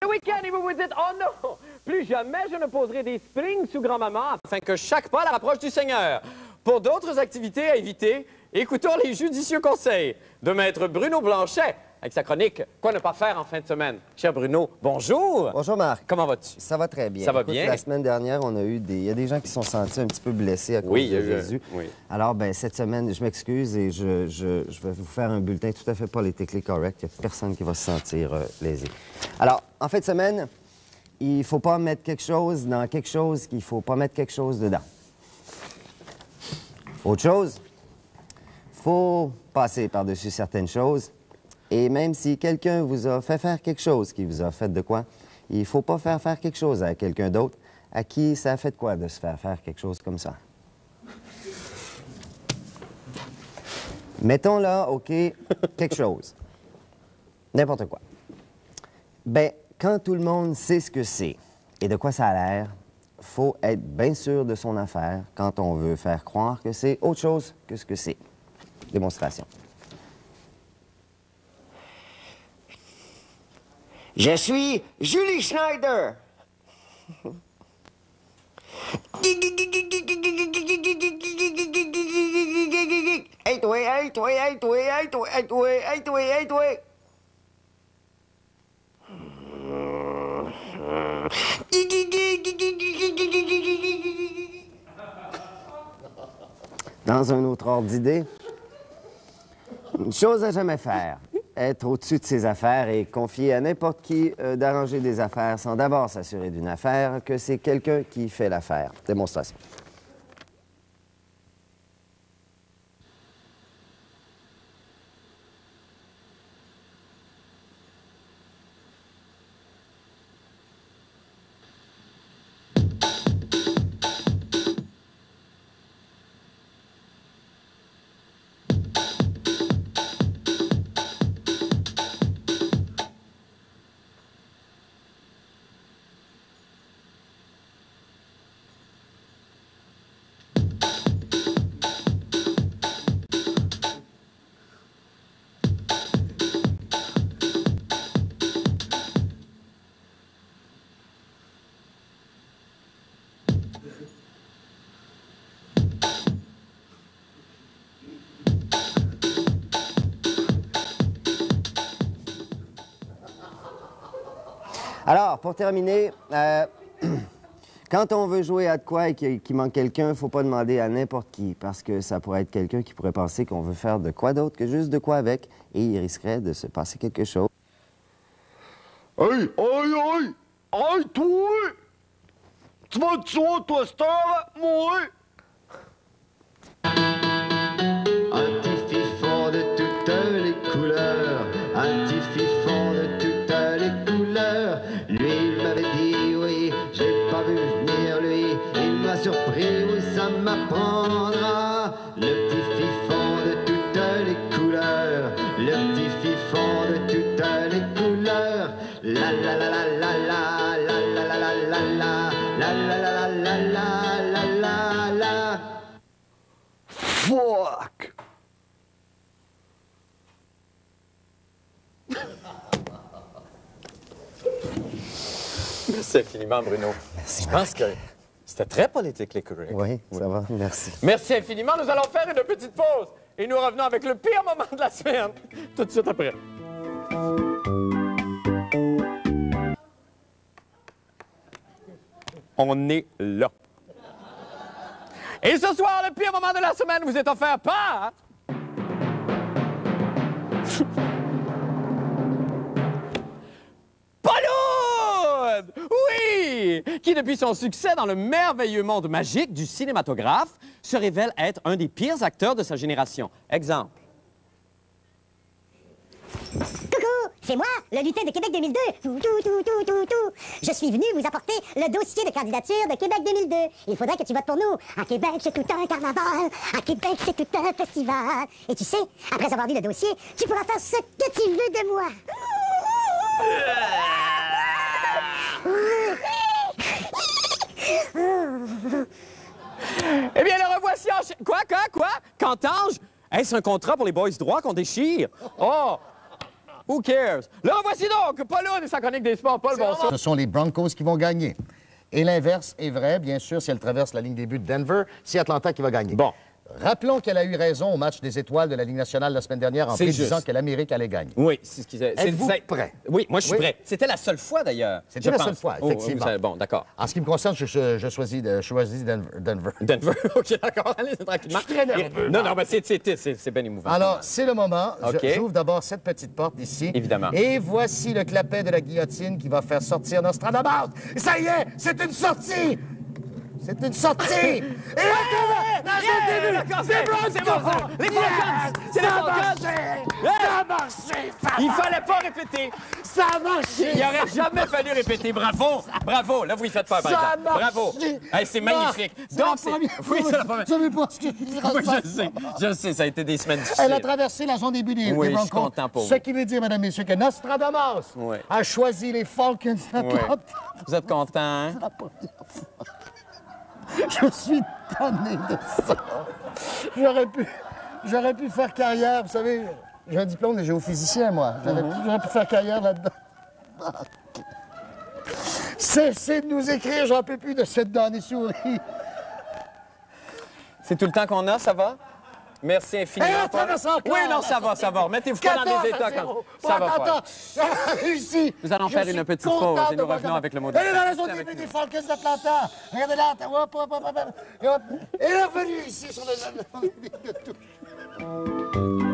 Le week-end et vous vous dites, oh non, plus jamais je ne poserai des springs sous grand-maman afin que chaque pas la rapproche du Seigneur. Pour d'autres activités à éviter, écoutons les judicieux conseils de Maître Bruno Blanchet avec sa chronique « Quoi ne pas faire en fin de semaine ». Cher Bruno, bonjour. Bonjour Marc. Comment vas-tu? Ça va très bien. Ça va Écoute, bien? La semaine dernière, on a eu il y a des gens qui se sont sentis un petit peu blessés à cause de Jésus. Oui. Alors, ben cette semaine, je m'excuse et je vais vous faire un bulletin tout à fait politically correct. Il n'y a personne qui va se sentir lésé. Alors, en fin de semaine, il ne faut pas mettre quelque chose dans quelque chose qu'il ne faut pas mettre quelque chose dedans. Autre chose, il faut passer par-dessus certaines choses. Et même si quelqu'un vous a fait faire quelque chose qui vous a fait de quoi, il ne faut pas faire quelque chose à quelqu'un d'autre à qui ça a fait de quoi de se faire faire quelque chose comme ça. Mettons là, OK, quelque chose. N'importe quoi. Ben, quand tout le monde sait ce que c'est et de quoi ça a l'air, faut être bien sûr de son affaire quand on veut faire croire que c'est autre chose que ce que c'est. Démonstration. Je suis Julie Schneider. Hey toi, hey toi, hey toi, hey toi, hey toi, hey toi, hey toi. Dans un autre ordre d'idée, une chose à jamais faire, être au-dessus de ses affaires et confier à n'importe qui d'arranger des affaires sans d'abord s'assurer d'une affaire que c'est quelqu'un qui fait l'affaire. Démonstration. Alors, pour terminer, quand on veut jouer à de quoi et qu'il manque quelqu'un, il ne faut pas demander à n'importe qui, parce que ça pourrait être quelqu'un qui pourrait penser qu'on veut faire de quoi d'autre que juste de quoi avec, et il risquerait de se passer quelque chose. Hey, hey, hey! Hey, toi! Tu vas te tuer, toi, cette heure, moi? Un petit fifon de toutes les couleurs, un petit fifon de toutes les couleurs. Lui, il m'avait dit oui, j'ai pas vu venir lui. Il m'a surpris, oui, ça m'apprendra. Le petit fifon de toutes les couleurs, le petit fifon de toutes les couleurs. La la la la la la la la la la la la la la la la la la la. Fuck! Merci infiniment, Bruno. Merci. Je pense que c'était très politically correct. Oui, ça va, merci. Merci infiniment. Nous allons faire une petite pause et nous revenons avec le pire moment de la semaine tout de suite après. On est là. Et ce soir, le pire moment de la semaine vous est offert par... Paul! Oui! Qui, depuis son succès dans le merveilleux monde magique du cinématographe, se révèle être un des pires acteurs de sa génération. Exemple. Coucou, c'est moi, le lutin de Québec 2002. Tout. Je suis venu vous apporter le dossier de candidature de Québec 2002. Il faudrait que tu votes pour nous. À Québec, c'est tout un carnaval. À Québec, c'est tout un festival. Et tu sais, après avoir lu le dossier, tu pourras faire ce que tu veux de moi. Eh bien, le revoici en... Quoi? Qu'entends-je? Est-ce un contrat pour les boys droits qu'on déchire? Oh! Who cares? Là, voici donc Pauloune et sa chronique des sports. Paul, bonsoir. Ce sont les Broncos qui vont gagner. Et l'inverse est vrai, bien sûr, si elle traverse la ligne des buts de Denver, c'est Atlanta qui va gagner. Bon. Rappelons qu'elle a eu raison au match des étoiles de la Ligue nationale la semaine dernière en C'est prédisant juste. que l'Amérique allait gagner. Oui, c'est ce qu'ils disaient. Êtes-vous prêt? Oui, moi, je suis Oui. prêt. C'était la seule fois, d'ailleurs. C'était je la seule pense. fois, Oh, effectivement. bon, d'accord. En ce qui me concerne, je choisis Denver. Denver, OK, d'accord. Allez, tranquillement. Je suis très nerveux, Non, non, mais c'est bien émouvant. Alors, c'est le moment. OK. J'ouvre d'abord cette petite porte ici. Évidemment. Et voici le clapet de la guillotine qui va faire sortir Nostradamus. Ça y est, c'est une sortie! C'est une sortie! Et dans le début, c'est bon, c'est bon. Les Falcons! C'est les Falcons! Ça a marché! Il fallait pas répéter. Ça a marché! Il aurait jamais fallu répéter. Bravo! Bravo! Là, vous y faites peur, par Ça a exemple. marché. Bravo! Hey, c'est magnifique. Donc, c'est la première fois. Oui, c'est la première. Vous savez pas ce que Je sais, ça a été des semaines difficiles. Elle a traversé la zone début des Oui, je Broncos. suis content pour Ce vous. qui veut dire, mesdames et messieurs, que Nostradamus Oui. a choisi les Falcons d'Atlanta. Vous êtes content, hein? Je suis tanné de ça. J'aurais pu faire carrière, vous savez, j'ai un diplôme de géophysicien, moi. J'aurais pu faire carrière là-dedans. Cessez de nous écrire, j'en peux plus de cette damnée souris. C'est tout le temps qu'on a, ça va? Merci infiniment. Eh, Paul. ça va encore. Oui, non, ça va. Remettez-vous pas dans des états comme ça. Va pas. Attends, réussi. Nous allons faire une petite pause et nous revenons avec le mot de Elle est dans la fin. zone Avec début nous. des Falcons d'Atlanta. Regardez là, hop, hop, hop, hop, hop. Et hop. Elle est revenue ici sur le de touche.